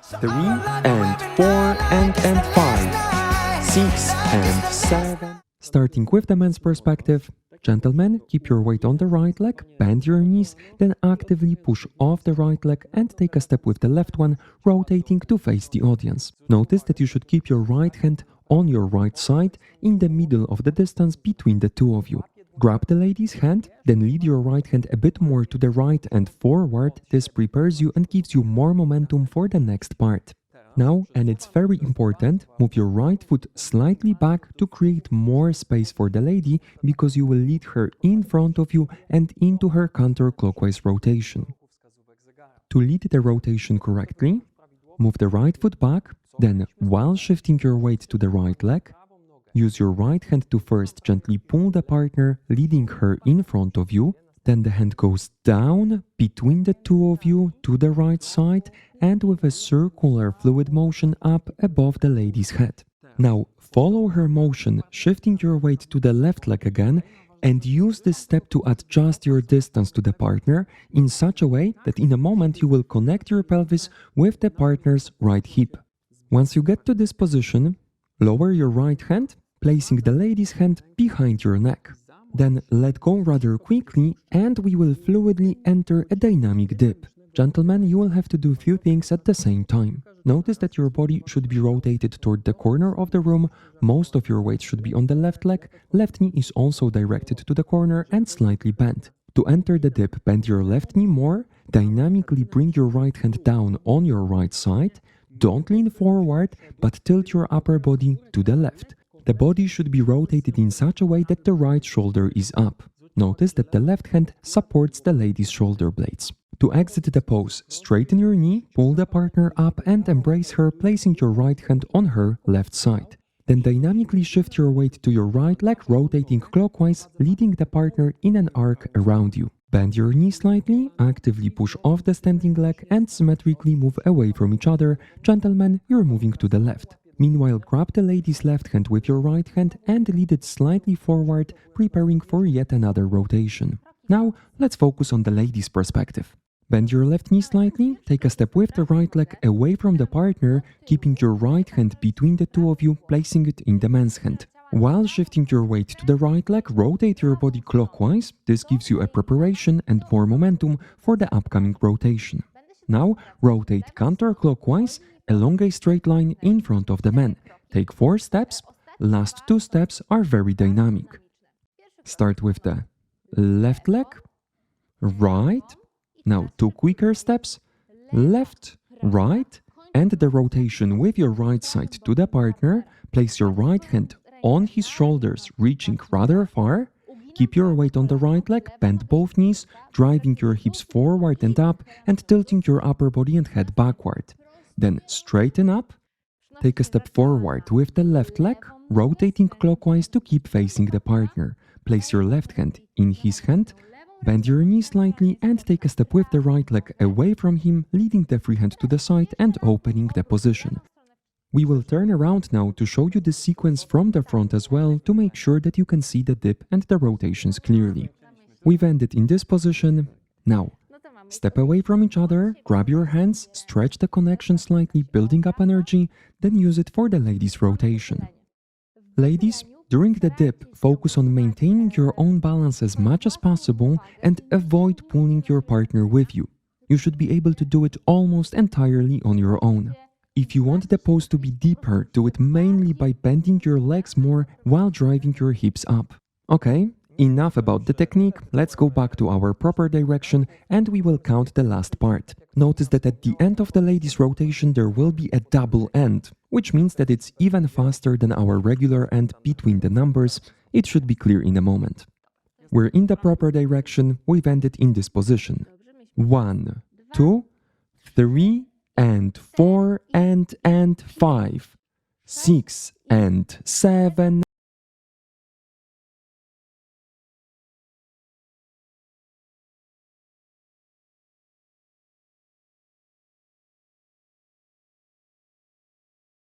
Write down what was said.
3 and 4 and 5, 6 and 7. Starting with the men's perspective. Gentlemen, keep your weight on the right leg, bend your knees, then actively push off the right leg and take a step with the left one, rotating to face the audience. Notice that you should keep your right hand on your right side in the middle of the distance between the two of you. Grab the lady's hand, then lead your right hand a bit more to the right and forward. This prepares you and gives you more momentum for the next part. Now, and it's very important, move your right foot slightly back to create more space for the lady because you will lead her in front of you and into her counterclockwise rotation. To lead the rotation correctly, move the right foot back, then while shifting your weight to the right leg, use your right hand to first gently pull the partner, leading her in front of you. Then the hand goes down between the two of you to the right side and with a circular fluid motion up above the lady's head. Now follow her motion, shifting your weight to the left leg again, and use this step to adjust your distance to the partner in such a way that in a moment you will connect your pelvis with the partner's right hip. Once you get to this position, lower your right hand, placing the lady's hand behind your neck. Then let go rather quickly and we will fluidly enter a dynamic dip. Gentlemen, you will have to do a few things at the same time. Notice that your body should be rotated toward the corner of the room, most of your weight should be on the left leg, left knee is also directed to the corner and slightly bent. To enter the dip, bend your left knee more, dynamically bring your right hand down on your right side, don't lean forward, but tilt your upper body to the left. The body should be rotated in such a way that the right shoulder is up. Notice that the left hand supports the lady's shoulder blades. To exit the pose, straighten your knee, pull the partner up and embrace her, placing your right hand on her left side. Then dynamically shift your weight to your right leg, rotating clockwise, leading the partner in an arc around you. Bend your knee slightly, actively push off the standing leg and symmetrically move away from each other. Gentlemen, you're moving to the left. Meanwhile, grab the lady's left hand with your right hand and lead it slightly forward, preparing for yet another rotation. Now, let's focus on the lady's perspective. Bend your left knee slightly, take a step with the right leg away from the partner, keeping your right hand between the two of you, placing it in the man's hand. While shifting your weight to the right leg, rotate your body clockwise. This gives you a preparation and more momentum for the upcoming rotation. Now, rotate counterclockwise along a straight line in front of the man. Take 4 steps. Last 2 steps are very dynamic. Start with the left leg, right. Now 2 quicker steps, left, right, and the rotation with your right side to the partner. Place your right hand on his shoulders, reaching rather far. Keep your weight on the right leg, bend both knees, driving your hips forward and up, and tilting your upper body and head backward. Then straighten up, take a step forward with the left leg, rotating clockwise to keep facing the partner. Place your left hand in his hand, bend your knee slightly and take a step with the right leg away from him, leading the free hand to the side and opening the position. We will turn around now to show you the sequence from the front as well to make sure that you can see the dip and the rotations clearly. We've ended in this position. Now, step away from each other, grab your hands, stretch the connection slightly, building up energy, then use it for the ladies' rotation. Ladies, during the dip, focus on maintaining your own balance as much as possible and avoid pulling your partner with you. You should be able to do it almost entirely on your own. If you want the pose to be deeper, do it mainly by bending your legs more while driving your hips up. Okay? Enough about the technique, let's go back to our proper direction and we will count the last part. Notice that at the end of the lady's rotation there will be a double end, which means that it's even faster than our regular end between the numbers. It should be clear in a moment. We're in the proper direction, we've ended in this position. 1, 2, 3, and 4, and 5, 6, and 7,